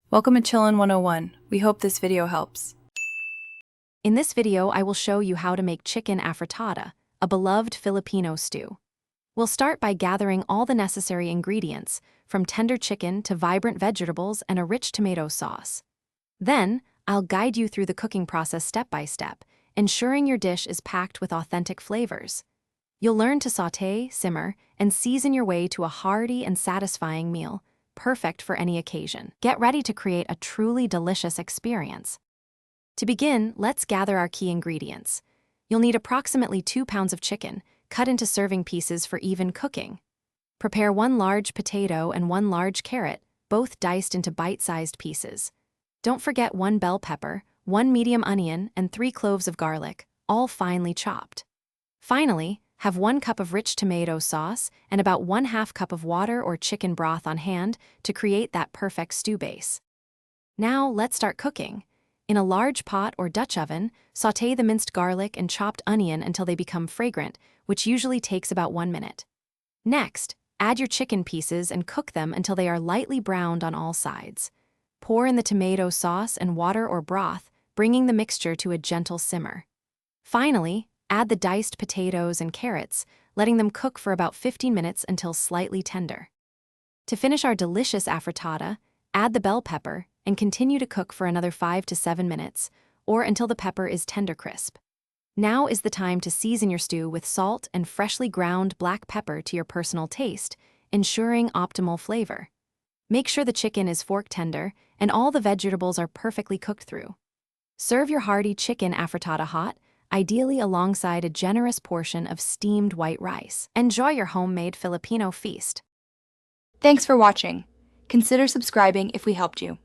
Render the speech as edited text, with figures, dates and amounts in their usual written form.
Welcome to Chillin' 101. We hope this video helps. In this video, I will show you how to make chicken afritada, a beloved Filipino stew. We'll start by gathering all the necessary ingredients, from tender chicken to vibrant vegetables and a rich tomato sauce. Then, I'll guide you through the cooking process step by step, ensuring your dish is packed with authentic flavors. You'll learn to sauté, simmer, and season your way to a hearty and satisfying meal, perfect for any occasion. Get ready to create a truly delicious experience. To begin, let's gather our key ingredients. You'll need approximately 2 pounds of chicken, cut into serving pieces for even cooking. Prepare 1 large potato and 1 large carrot, both diced into bite-sized pieces. Don't forget 1 bell pepper, 1 medium onion, and 3 cloves of garlic, all finely chopped. Finally, have 1 cup of rich tomato sauce and about 1/2 cup of water or chicken broth on hand to create that perfect stew base. Now, let's start cooking. In a large pot or Dutch oven, sauté the minced garlic and chopped onion until they become fragrant, which usually takes about 1 minute. Next, add your chicken pieces and cook them until they are lightly browned on all sides. Pour in the tomato sauce and water or broth, bringing the mixture to a gentle simmer. Finally, add the diced potatoes and carrots, letting them cook for about 15 minutes until slightly tender. To finish our delicious afritada, add the bell pepper and continue to cook for another 5 to 7 minutes, or until the pepper is tender crisp. Now is the time to season your stew with salt and freshly ground black pepper to your personal taste, ensuring optimal flavor. Make sure the chicken is fork tender and all the vegetables are perfectly cooked through. Serve your hearty chicken afritada hot, ideally alongside a generous portion of steamed white rice. Enjoy your homemade Filipino feast. Thanks for watching. Consider subscribing if we helped you.